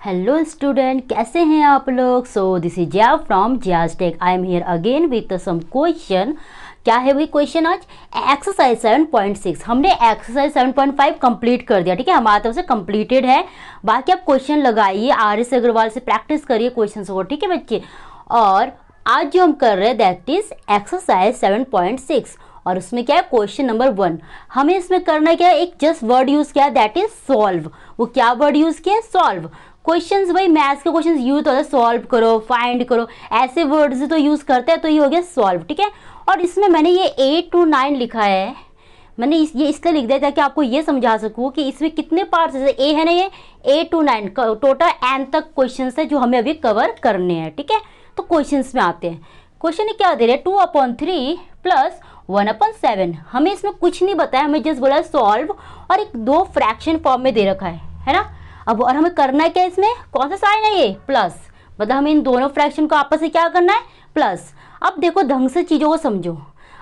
Hello student, कैसे हैं आप लोग। So this is Jiya from Jiya's tech. I am here again with some question. क्या है वही क्वेश्चन आज? एक्सरसाइज 7.6। हमने एक्सरसाइज 7.5 कंप्लीट कर दिया, ठीक है, हमारी तरफ से कंप्लीटेड है। बाकी आप क्वेश्चन लगाइए, RS अग्रवाल से प्रैक्टिस करिए क्वेश्चन को, ठीक है बच्चे। और आज जो हम कर रहे हैं दैट इज एक्सरसाइज 7.6 और उसमें क्या है क्वेश्चन नंबर 1। हमें इसमें करना क्या है, एक जस्ट वर्ड यूज किया दैट इज सॉल्व। वो क्या वर्ड यूज किया? सॉल्व। क्वेश्चंस भाई मैथ्स के क्वेश्चंस यूज होता है सॉल्व करो, फाइंड करो, ऐसे वर्ड्स तो यूज करते हैं, तो ये हो गया सॉल्व, ठीक है। और इसमें मैंने ये 8 to 9 लिखा है। मैंने ये इसलिए लिख दिया ताकि आपको ये समझा सकूँ कि इसमें कितने पार्ट्स है। ए है ना, ये 8 to 9 टोटल n तक क्वेश्चंस है जो हमें अभी कवर करने हैं, ठीक है। तो क्वेश्चंस में आते हैं। क्वेश्चन क्या दे रहे हैं, 2/3 प्लस 1/7। हमें इसमें कुछ नहीं बताया, हमें जस्ट बोला सॉल्व और एक 2 फ्रैक्शन फॉर्म में दे रखा है ना। अब और हमें करना है क्या, इसमें कौन सा साइन है ये? प्लस। मतलब हमें इन दोनों फ्रैक्शन को आपस में क्या करना है? प्लस। अब देखो ढंग से चीज़ों को समझो।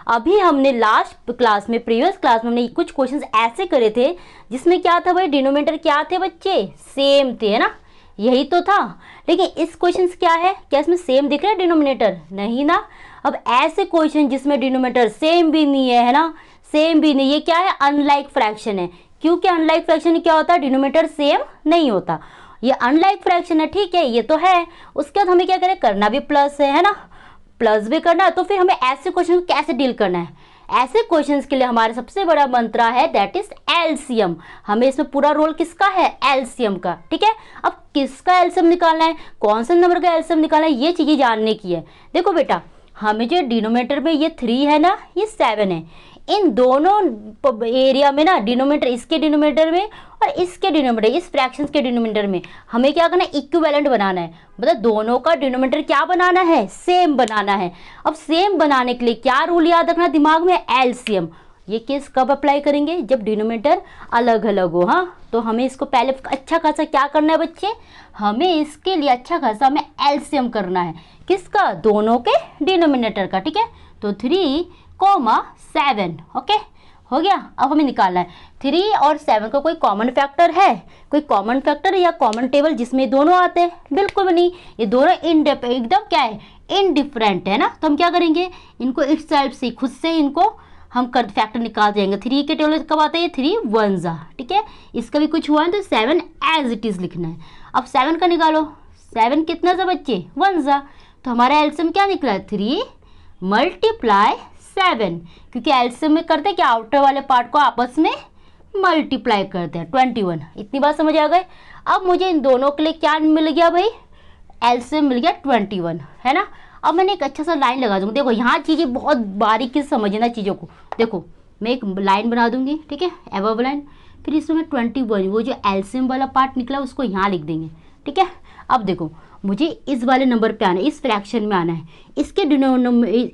अभी हमने लास्ट क्लास में, प्रीवियस क्लास में हमने कुछ क्वेश्चंस ऐसे करे थे जिसमें क्या था भाई, डिनोमिनेटर क्या थे बच्चे? सेम थे, है ना, यही तो था। लेकिन इस क्वेश्चन क्या है, क्या इसमें सेम दिख रहा है डिनोमिनेटर? नहीं ना। अब ऐसे क्वेश्चन जिसमें डिनोमिनेटर सेम भी नहीं है ना, सेम भी नहीं, ये क्या है? अनलाइक फ्रैक्शन है। क्योंकि अनलाइक फ्रैक्शन क्या होता है, डिनोमिनेटर सेम नहीं होता। ये अनलाइक फ्रैक्शन है, ठीक है, ये तो है। उसके बाद हमें क्या करें, करना भी प्लस है ना, प्लस भी करना है। तो फिर हमें ऐसे क्वेश्चन को कैसे डील करना है? ऐसे क्वेश्चंस के लिए हमारा सबसे बड़ा मंत्र है दैट इज एलसीएम। हमें इसमें पूरा रोल किसका है? एलसीएम का, ठीक है। अब किसका एलसीएम निकालना है, कौन से नंबर का एलसीएम निकालना है, ये चीजें जानने की है। देखो बेटा, हमें जो डिनोमिनेटर में ये 3 है ना, ये 7 है। इन दोनों एरिया में ना, डिनोमिनेटर, इसके डिनोमिनेटर में और इसके डिनोमिनेटर, इस फ्रैक्शंस के डिनोमिनेटर में हमें क्या करना है? इक्विवेलेंट बनाना है। मतलब दोनों का डिनोमिनेटर क्या बनाना है? सेम बनाना है। अब सेम बनाने के लिए क्या रूल याद रखना दिमाग में? एलसीएम। ये केस कब अप्लाई करेंगे? जब डिनोमिनेटर अलग अलग हो। हाँ, तो हमें इसको पहले अच्छा खासा क्या करना है बच्चे? हमें इसके लिए अच्छा खासा हमें एलसीएम करना है। किसका? दोनों के डिनोमिनेटर का, ठीक है। तो 3,7, ओके, हो गया। अब हमें निकालना है 3 और 7 का कोई कॉमन फैक्टर है? कोई कॉमन फैक्टर या कॉमन टेबल जिसमें दोनों आते हैं? बिल्कुल भी नहीं। ये दोनों एकदम क्या है, इनडिफरेंट है ना। तो हम क्या करेंगे, इनको इस साइड से खुद से इनको हम कर फैक्टर निकाल देंगे। 3 के टेबल कब आता है? ये 3 1 ठीक है। इसका भी कुछ हुआ है तो 7 एज इट इज लिखना है। अब 7 का निकालो। 7 कितना सा बच्चे? 1। तो हमारा एलसीएम क्या निकला है? 3 × 7। क्योंकि एलसीएम में करते हैं क्या, आउटर वाले पार्ट को आपस में मल्टीप्लाई करते हैं। 21। इतनी बात समझ आ गए। अब मुझे इन दोनों के लिए क्या मिल गया भाई? एलसीएम मिल गया 21, है ना। अब मैंने एक अच्छा सा लाइन लगा दूंगी। देखो यहाँ चीज़ें बहुत बारीकी से समझना चीज़ों को। देखो मैं एक लाइन बना दूंगी, ठीक है, एबव लाइन। फिर इसमें 21, वो जो एलसीएम वाला पार्ट निकला उसको यहाँ लिख देंगे, ठीक है। अब देखो मुझे इस वाले नंबर पे आना है, इस फ्रैक्शन में आना है। इसके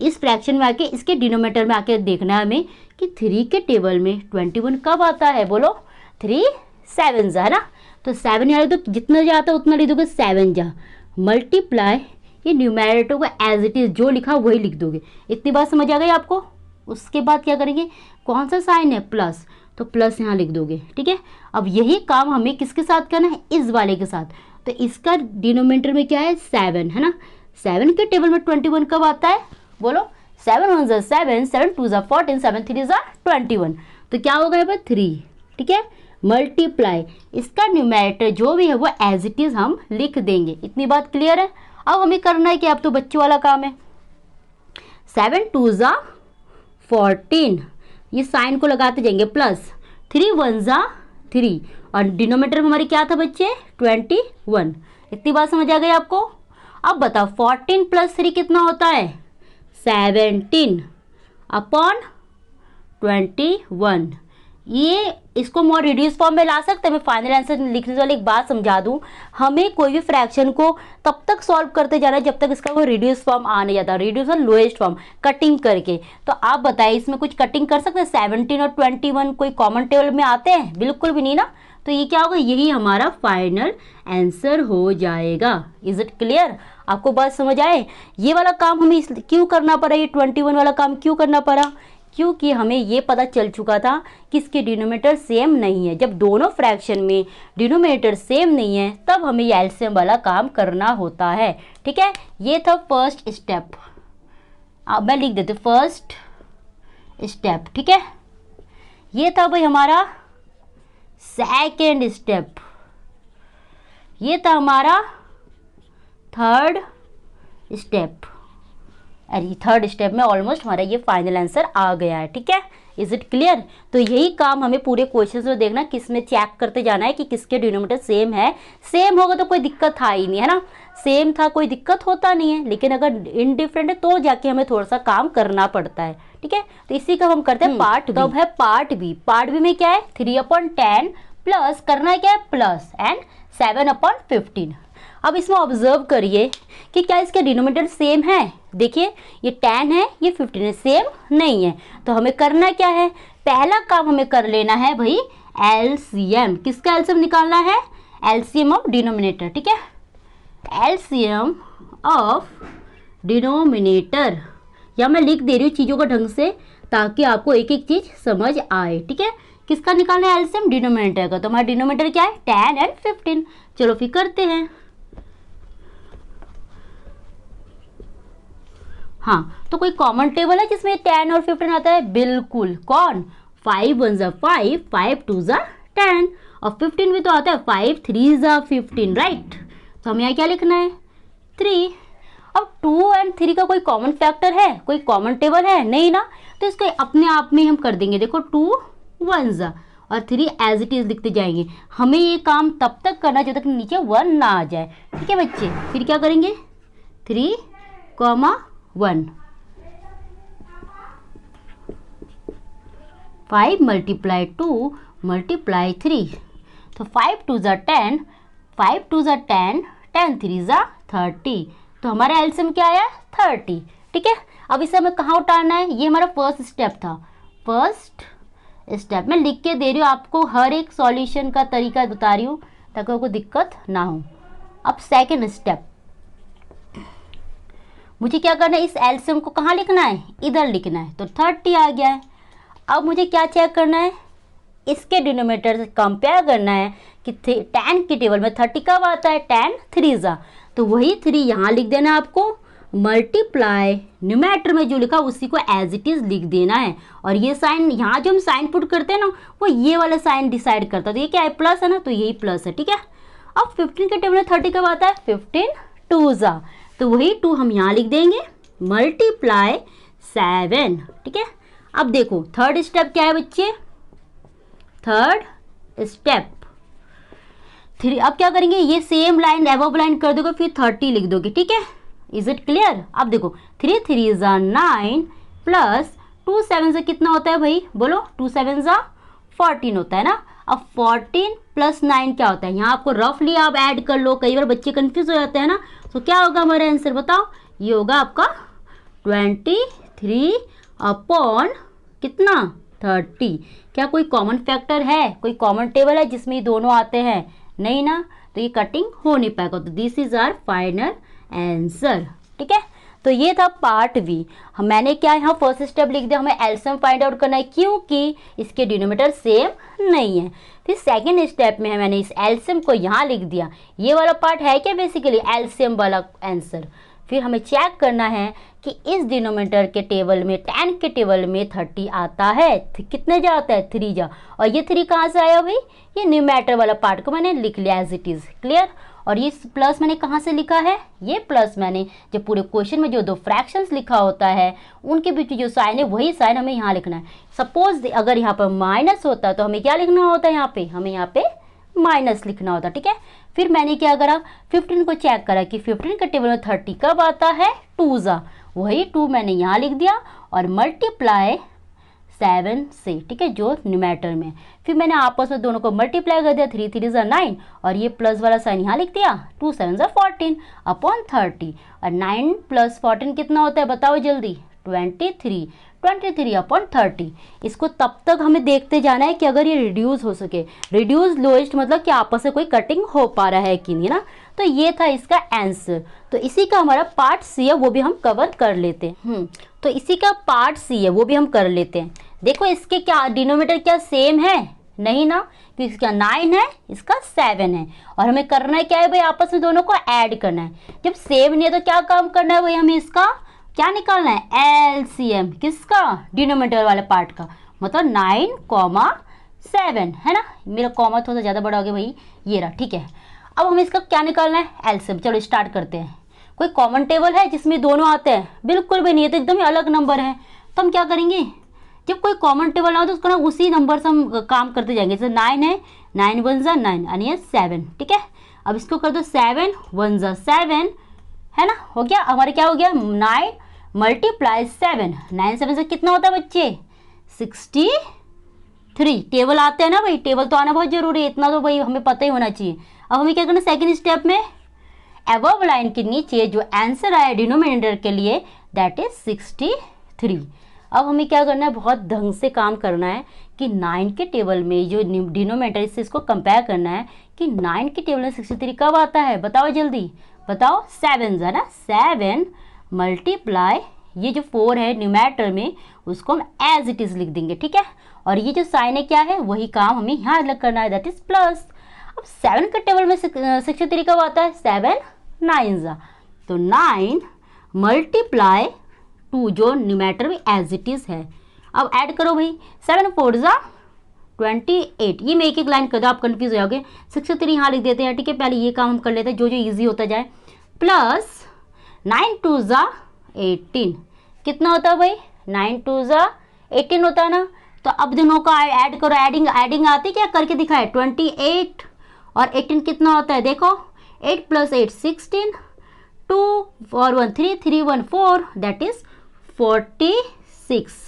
इस फ्रैक्शन में आके इसके डिनोमिनेटर में आके देखना है हमें कि 3 के टेबल में 21 कब आता है? बोलो 3 7 है ना। तो 7 यहाँ लिख दो, जितना जाता है उतना लिख दोगे 7 जा मल्टीप्लाई, ये न्यूमैरेटर को एज इट इज जो लिखा वही लिख दोगे। इतनी बात समझ आ गई आपको। उसके बाद क्या करेंगे, कौन सा साइन है? प्लस। तो प्लस यहाँ लिख दोगे, ठीक है। अब यही काम हमें किसके साथ करना है? इस वाले के साथ। तो इसका डिनोमिनेटर में क्या है? 7 है ना। 7 के टेबल में 21 कब आता है? बोलो 7 1 7, 7 2 14, 7 3 21। तो क्या होगा यहाँ पर? 3, ठीक है, मल्टीप्लाई, इसका न्यूमैरेटर जो भी है वो एज इट इज हम लिख देंगे। इतनी बात क्लियर है। अब हमें करना है कि अब तो बच्चों वाला काम है। 7 2 14, ये साइन को लगाते जाएंगे, प्लस 3 1 3 और डिनोमिनेटर में हमारी क्या था बच्चे? 21। इतनी बात समझ आ गई आपको। अब बताओ 14 + 3 कितना होता है? 17 अपॉन 21। ये इसको मोर रिड्यूस फॉर्म में ला सकते हैं। मैं फाइनल आंसर लिखने से वाली एक बात समझा दूं, हमें कोई भी फ्रैक्शन को तब तक सॉल्व करते जाना है जब तक इसका वो रिड्यूस फॉर्म आ नहीं जाता। रिड्यूस और लोएस्ट फॉर्म कटिंग करके। तो आप बताइए इसमें कुछ कटिंग कर सकते हैं? 17 और 21 कोई कॉमन टेबल में आते हैं? बिल्कुल भी नहीं ना। तो ये क्या होगा, यही हमारा फाइनल आंसर हो जाएगा। Is it clear? आपको बात समझ आए? ये वाला काम हमें क्यों करना पड़ा? ये 21 वाला काम क्यों करना पड़ा? क्योंकि हमें ये पता चल चुका था कि इसके डिनोमिनेटर सेम नहीं है। जब दोनों फ्रैक्शन में डिनोमिनेटर सेम नहीं है तब हमें ये एलसीएम वाला काम करना होता है। ठीक है, ये था फर्स्ट स्टेप। अब मैं लिख देती हूँ फर्स्ट स्टेप। ठीक है, ये था भाई हमारा सेकेंड स्टेप। ये था हमारा थर्ड स्टेप। अरे थर्ड स्टेप में ऑलमोस्ट हमारा ये फाइनल आंसर आ गया है। ठीक है, इज इट क्लियर? तो यही काम हमें पूरे क्वेश्चन में देखना, किसमें चेक करते जाना है कि किसके डिनोमिनेटर सेम है। सेम होगा तो कोई दिक्कत था ही नहीं, है ना। सेम था कोई दिक्कत होता नहीं है, लेकिन अगर इनडिफरेंट है तो जाके हमें थोड़ा सा काम करना पड़ता है। ठीक है, तो इसी का हम करते हैं पार्ट। तो अब है पार्ट बी। पार्ट बी में क्या है 3/10 प्लस करना है क्या है प्लस एंड 7/15। अब इसमें ऑब्जर्व करिए कि क्या इसके डिनोमिनेटर सेम है। देखिए ये 10 है, ये 15 है, सेम नहीं है। तो हमें करना क्या है, पहला काम हमें कर लेना है भाई एलसीएम। किसका एलसीएम निकालना है? LCM of denominator. ठीक है, एलसीएम ऑफ डिनोमिनेटर, या मैं लिख दे रही हूँ चीज़ों को ढंग से ताकि आपको एक एक चीज़ समझ आए। ठीक है, किसका निकालना है एलसीएम? डिनोमिनेटर का। तो हमारा डिनोमिनेटर क्या है 10 एंड 15। चलो फिर करते हैं। हाँ, तो कोई कॉमन टेबल है जिसमें 10 और 15 आता है? बिल्कुल। कौन? 5 1 ज़ा 5, 5 2 ज़ा 10 और 15 भी तो आता है 5 3 ज़ा 15, राइट। तो हमें यहाँ क्या लिखना है 3। अब 2 एंड 3 का कोई कॉमन फैक्टर है, कोई कॉमन टेबल है? नहीं ना। तो इसको अपने आप में हम कर देंगे। देखो 2 1 ज़ा और 3 एज इट इज लिखते जाएंगे। हमें ये काम तब तक करना जब तक नीचे 1 ना आ जाए। ठीक है बच्चे, फिर क्या करेंगे 3 1 5 मल्टीप्लाई 2 मल्टीप्लाई 3। तो 5 2 ज़ा 10, 5 2 ज़ा 10, 10 3 ज़ा 30। तो हमारा एलसीएम क्या आया 30। ठीक है, अब इसे हमें कहाँ उतारना है? ये हमारा फर्स्ट स्टेप था। फर्स्ट स्टेप मैं लिख के दे रही हूँ आपको, हर एक सॉल्यूशन का तरीका बता रही हूँ ताकि आपको दिक्कत ना हो। अब सेकेंड स्टेप, मुझे क्या करना है, इस एलसीएम को कहाँ लिखना है? इधर लिखना है। तो 30 आ गया है। अब मुझे क्या चेक करना है, इसके डिनोमिनेटर से कंपेयर करना है कि 10 की टेबल में 30 कब आता है? 10 3 ज़ा। तो वही 3 यहाँ लिख देना है आपको, मल्टीप्लाई न्यूमरेटर में जो लिखा उसी को एज इट इज लिख देना है। और ये साइन यहाँ जो हम साइन पुट करते हैं ना, वो ये वाला साइन डिसाइड करता है। तो ये क्या है प्लस है ना, तो यही प्लस है। ठीक है, अब 15 के टेबल में 30 कब आता है? 15 2 ज़ा। तो वही 2 हम यहाँ लिख देंगे, मल्टीप्लाई 7। ठीक है, अब देखो थर्ड स्टेप क्या है बच्चे? Third step 3। अब क्या करेंगे, ये सेम लाइन एबव लाइन कर दोगे, फिर 30 लिख दोगे। ठीक है, इज इट क्लियर? अब देखो 3 3 ज़ा 9 प्लस 2 7 से कितना होता है भाई? बोलो 2 7 ज़ा 14 होता है ना। अब 14 प्लस 9 क्या होता है? यहाँ आपको रफली आप ऐड कर लो, कई बार बच्चे कंफ्यूज हो जाते हैं ना। तो क्या होगा हमारा आंसर बताओ? ये होगा आपका 23 अपॉन कितना 30। क्या कोई कॉमन फैक्टर है, कोई कॉमन टेबल है जिसमें ये दोनों आते हैं? नहीं ना, तो ये कटिंग हो नहीं पाएगा। तो this is our final answer. ठीक है, तो ये था पार्ट बी। मैंने क्या यहाँ फर्स्ट स्टेप लिख दिया, हमें एलसीएम फाइंड आउट करना है क्योंकि इसके डिनोमिनेटर सेम नहीं है। फिर सेकेंड स्टेप में मैंने इस एलसीएम को यहाँ लिख दिया। ये वाला पार्ट है क्या बेसिकली एलसीएम वाला आंसर। फिर हमें चेक करना है कि इस डिनोमिनेटर के टेबल में 10 के टेबल में 30 आता है। कितने जा आता है 3 जा। और ये 3 कहाँ से आया भाई? ये न्यूमरेटर वाला पार्ट को मैंने लिख लिया एज इट इज। क्लियर? और ये प्लस मैंने कहाँ से लिखा है? ये प्लस मैंने जब पूरे क्वेश्चन में जो दो फ्रैक्शंस लिखा होता है उनके बीच जो साइन है वही साइन हमें यहाँ लिखना है। सपोज अगर यहाँ पर माइनस होता तो हमें क्या लिखना होता है? यहाँ पे हमें यहाँ पे माइनस लिखना होता। ठीक है, फिर मैंने क्या करा 15 को चेक करा कि 15 के टेबल में 30 कब आता है? 2 जा। वही 2 मैंने यहाँ लिख दिया और मल्टीप्लाई 7 से। ठीक है, जो न्यूमरेटर में। फिर मैंने आपस में दोनों को मल्टीप्लाई कर दिया, 3 3 ज़ा 9 और ये प्लस वाला साइन यहाँ लिख दिया, 2 7 ज़ा 14 अपॉन 30। और 9 प्लस 14 कितना होता है बताओ जल्दी? 23 अपॉन 30। इसको तब तक हमें देखते जाना है कि अगर ये रिड्यूस हो सके। रिड्यूस लोएस्ट मतलब कि आपस में कोई कटिंग हो पा रहा है कि नहीं ना। तो ये था इसका आंसर। तो इसी का हमारा पार्ट सी है वो भी हम कवर कर लेते हैं। तो इसी का पार्ट सी है वो भी हम कर लेते हैं। देखो इसके क्या डिनोमिनेटर क्या सेम है? नहीं ना, क्योंकि इसका 9 है, इसका 7 है, और हमें करना है क्या है भाई, आपस में दोनों को ऐड करना है। जब सेम नहीं है तो क्या काम करना है भाई, हमें इसका क्या निकालना है, एलसीएम। किसका? डिनोमिनेटर वाले पार्ट का, मतलब 9,7 है ना। मेरा कॉमा थोड़ा ज़्यादा बड़ा हो गया भाई, ये रहा, ठीक है। अब हमें इसका क्या निकालना है, एलसीएम। चलो स्टार्ट करते हैं। कोई कॉमन टेबल है जिसमें दोनों आते हैं? बिल्कुल भी नहीं है, तो एकदम ही अलग नंबर है। तो हम क्या करेंगे, जब कोई कॉमन टेबल ना हो तो उसको ना उसी नंबर से हम काम करते जाएंगे। जैसे 9 है, 9 1 जा 9 यानी ये 7, ठीक है। अब इसको कर दो 7 1 जा 7, है ना, हो गया। हमारे क्या हो गया, 9 मल्टीप्लाई 7, 9 7 से कितना होता है बच्चे, 63। टेबल आते हैं ना भाई, टेबल तो आना बहुत जरूरी है, इतना तो भाई हमें पता ही होना चाहिए। अब हमें क्या करना, सेकेंड स्टेप में एबव लाइन के नीचे जो आंसर आया डिनोमिनेटर के लिए, दैट इज 63। अब हमें क्या करना है, बहुत ढंग से काम करना है कि 9 के टेबल में जो डिनोमिनेटर इससे इसको कंपेयर करना है कि 9 के टेबल में 63 कब आता है, बताओ जल्दी बताओ। 7 है ना, 7 मल्टीप्लाई ये जो 4 है न्यूमैरेटर में, उसको हम एज इट इज लिख देंगे, ठीक है। और ये जो साइन है क्या है, वही काम हमें यहाँ अलग करना है, दैट इज प्लस। अब 7 के टेबल में 63 कब आता है, 7 9 जा, तो 9 मल्टीप्लाई 2 जो न्यूमैरेटर में एज इट इज है। अब ऐड करो भाई, 7 4 जा 28। ये मैं एक एक लाइन कर दो, आप कंफ्यूज हो जाओगे। 63 यहाँ लिख देते हैं, ठीक है। पहले ये काम हम कर लेते हैं जो जो ईजी होता जाए। प्लस 9 2 जा 18, कितना होता है भाई, 9 2 जा 18 होता है ना। तो अब दोनों का ऐड करो, एडिंग आती क्या, करके दिखाए। 28 और 18 कितना होता है, देखो 8 + 8 16, 2 और 1 3 3 1 4, दैट इज 46।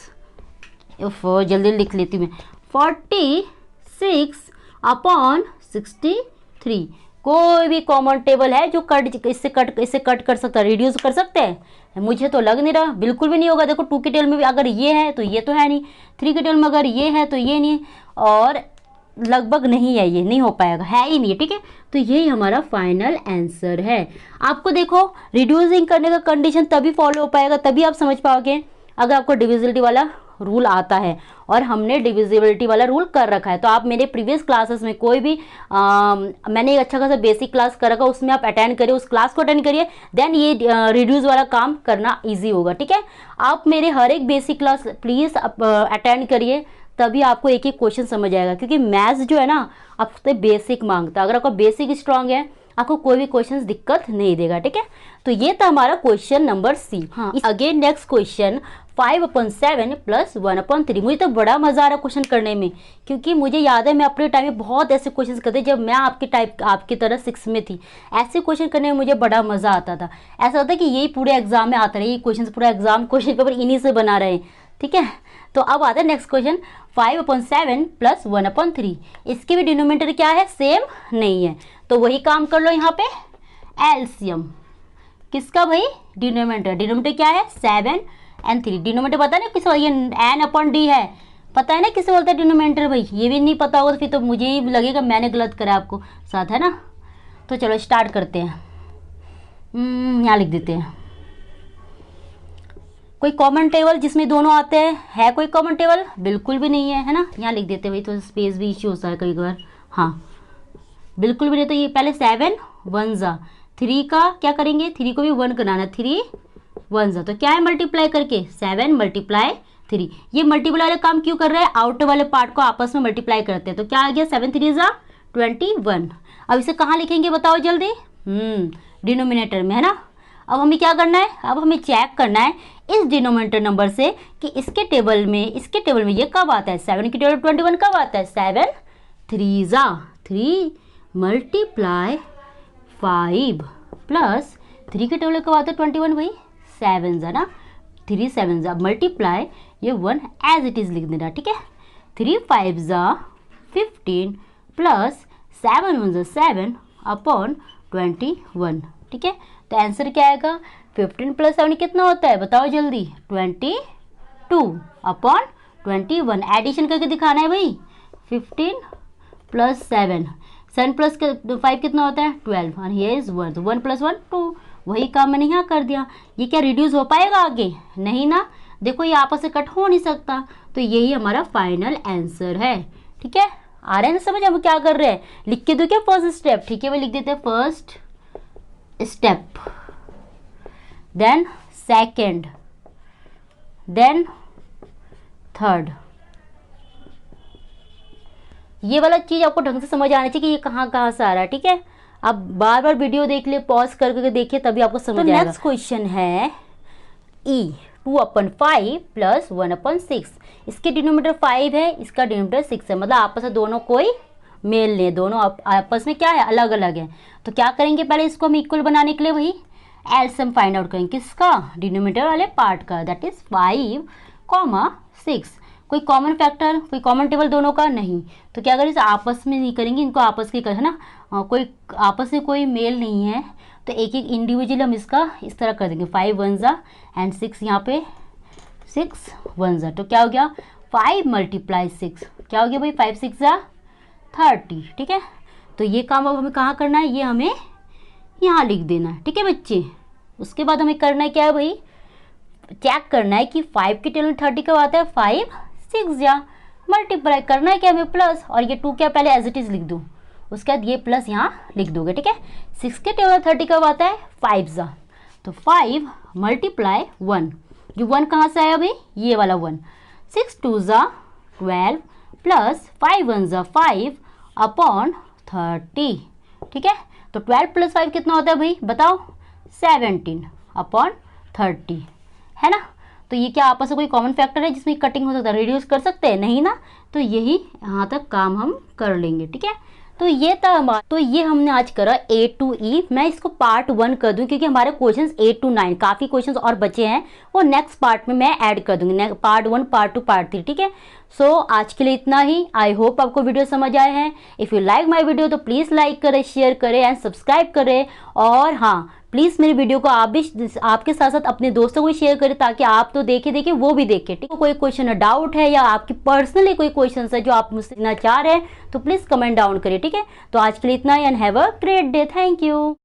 जल्दी लिख लेती हूँ मैं, 46 अपॉन 63। कोई भी कॉमन टेबल है जो इससे कट कर सकता है, रिड्यूस कर सकते हैं? मुझे तो लग नहीं रहा, बिल्कुल भी नहीं होगा। देखो 2 के टेबल में भी अगर ये है तो ये तो है नहीं, 3 के टेबल में अगर ये है तो ये नहीं है, और लगभग नहीं है, ये नहीं हो पाएगा, है ही नहीं, ठीक है। तो यही हमारा फाइनल आंसर है। आपको देखो रिड्यूसिंग करने का कंडीशन तभी फॉलो हो पाएगा, तभी आप समझ पाओगे अगर आपको डिविजिबिलिटी वाला रूल आता है, और हमने डिविजिबिलिटी वाला रूल कर रखा है। तो आप मेरे प्रीवियस क्लासेस में कोई भी मैंने एक अच्छा खासा बेसिक क्लास कर रखा, उसमें आप अटेंड करिए, उस क्लास को अटेंड करिए, देन ये रिड्यूस वाला काम करना ईजी होगा, ठीक है। आप मेरे हर एक बेसिक क्लास प्लीज़ अटेंड करिए, तभी आपको एक एक क्वेश्चन समझ आएगा, क्योंकि मैथ्स जो है ना आपसे बेसिक मांगता है। अगर आपका बेसिक स्ट्रांग है, आपको कोई भी क्वेश्चन दिक्कत नहीं देगा, ठीक है। तो ये था हमारा क्वेश्चन नंबर सी। हाँ, अगेन नेक्स्ट क्वेश्चन 5/7 + 1/3। मुझे तो बड़ा मजा आ रहा है क्वेश्चन करने में, क्योंकि मुझे याद है मैं अपने टाइम में बहुत ऐसे क्वेश्चन करते जब मैं आपकी तरह 6 में थी। ऐसे क्वेश्चन करने में मुझे बड़ा मजा आता था। ऐसा होता है कि यही पूरे एग्जाम में आता रहे, ये क्वेश्चन पूरा एग्जाम क्वेश्चन पेपर इन्हीं से बना रहे, ठीक है। तो अब आता है नेक्स्ट क्वेश्चन 5/7 + 1/3। इसके भी डिनोमिनेटर क्या है, सेम नहीं है, तो वही काम कर लो यहाँ पे, एलसीएम। किसका भाई, डिनोमिनेटर क्या है, 7 और 3। डिनोमिनेटर पता नहीं किस, ये n/d है, पता है ना किसे बोलते हैं डिनोमिनेटर भाई, ये भी नहीं पता होगा तो फिर तो मुझे ही लगेगा मैंने गलत करा आपको साथ, है ना। तो चलो स्टार्ट करते हैं। यहाँ लिख देते हैं कोई कॉमन टेबल जिसमें दोनों आते हैं, है कोई कॉमन टेबल, बिल्कुल भी नहीं है, है ना। यहाँ लिख देते हैं भाई, तो स्पेस भी इश्यू होता है कई बार। हाँ बिल्कुल भी नहीं, तो ये पहले 7 1 जा 3 का क्या करेंगे, 3 को भी 1 बनाना, 3 1 जा, तो क्या है मल्टीप्लाई करके 7 × 3। ये मल्टीप्लाई वाले काम क्यों कर रहे हैं, आउटर वाले पार्ट को आपस में मल्टीप्लाई करते हैं। तो क्या आ गया, 7 3 जा 21। अब इसे कहाँ लिखेंगे बताओ जल्दी, डिनोमिनेटर में, है ना। अब हमें क्या करना है, अब हमें चेक करना है इस डिनोमिनेटर नंबर से कि इसके टेबल में ये कब आता है, 7 की टेबल 21 कब आता है, 7 3 जा 3 × 5 प्लस 3 के टेबल कब आता है 21 भाई, 7 जा ना, 3 7 जा मल्टीप्लाई ये 1 एज इट इज लिख देना, ठीक है। 3 5 जा 15 प्लस 7 1 जा 7 अपॉन 21, ठीक है। तो आंसर क्या आएगा, 15 + 7 कितना होता है बताओ जल्दी, 22 अपॉन 21। एडिशन करके दिखाना है भाई, 15 + 7 7 + 5 कितना होता है 12, और ये इज 1, तो 1 + 1 2, वही काम मैंने यहाँ कर दिया। ये क्या रिड्यूस हो पाएगा आगे? नहीं ना, देखो ये आपस से कट हो नहीं सकता, तो यही हमारा फाइनल आंसर है। ठीक है, आ रहा है ना समझ हम क्या कर रहे हैं? लिख के दो क्या फर्स्ट स्टेप? ठीक है, वो लिख देते हैं first step, then second, then third. ये वाला चीज आपको ढंग से समझ आना चाहिए कि ये कहाँ कहाँ से आ रहा है। ठीक है, आप बार बार वीडियो देख लिए, पॉज करके देखिए, तभी आपको समझ आएगा। नेक्स्ट क्वेश्चन है ई 2/5 प्लस 1/6। इसके डिनोमिनेटर 5 है, इसका डिनोमिनेटर 6 है, मतलब आपस में दोनों कोई मेल नहीं है, दोनों आपस में क्या है, अलग अलग है। तो क्या करेंगे, पहले इसको हम इक्वल बनाने के लिए वही एलसीएम फाइंड आउट करेंगे, किसका? डिनोमिनेटर वाले पार्ट का, दैट इज 5, 6। कोई कॉमन फैक्टर, कोई कॉमन टेबल दोनों का नहीं, तो क्या करें, आपस में नहीं करेंगे, इनको आपस के है ना, कोई आपस में कोई मेल नहीं है, तो एक एक इंडिविजुअल हम इसका इस तरह कर देंगे। 5 1 जा एंड 6, यहाँ पे 6 1 जा, तो क्या हो गया 5 × 6, क्या हो गया भाई 5 6 जा 30। ठीक है, तो ये काम अब हमें कहाँ करना है, ये हमें यहाँ लिख देना है। ठीक है बच्चे, उसके बाद हमें करना है क्या है भाई, चेक करना है कि 5 के टेबल 30 कब आता है, 5 6 जा, मल्टीप्लाई करना है क्या हमें प्लस, और ये 2 क्या पहले एज इट इज लिख दूँ, उसके बाद ये प्लस यहाँ लिख दोगे। ठीक है, 6 के टेबल 30 कब आता है, 5 जा, तो 5 × 1, ये 1 कहाँ से आया भाई, ये वाला 1, 6 2 जा 12 प्लस 5 1 जा 5/30। ठीक है, तो 12 + 5 कितना होता है भाई बताओ, 17/30 है ना। तो ये क्या आपस में कोई कॉमन फैक्टर है जिसमें कटिंग हो सकता है, रिड्यूस कर सकते हैं, नहीं ना, तो यही यहाँ तक काम हम कर लेंगे। ठीक है, तो ये था हमारा, तो ये हमने आज करा A to E। मैं इसको पार्ट 1 कर दूं क्योंकि हमारे क्वेश्चंस 8 to 9 काफ़ी क्वेश्चंस और बचे हैं, वो नेक्स्ट पार्ट में मैं ऐड कर दूंगी, पार्ट 1 पार्ट 2 पार्ट 3। ठीक है, सो आज के लिए इतना ही। आई होप आपको वीडियो समझ आए हैं। If you like my video तो प्लीज़ लाइक करें, शेयर करें एंड सब्सक्राइब करें, और हाँ प्लीज़ मेरी वीडियो को आप भी आपके साथ साथ अपने दोस्तों को भी शेयर करें, ताकि आप तो देखे वो भी देखें। ठीक है, कोई क्वेश्चन डाउट है या आपकी पर्सनली कोई क्वेश्चन है जो आप मुझसे ना चाह रहे हैं, तो प्लीज़ कमेंट डाउन करिए। ठीक है, तो आज के लिए इतना ही, and have a great day. Thank you.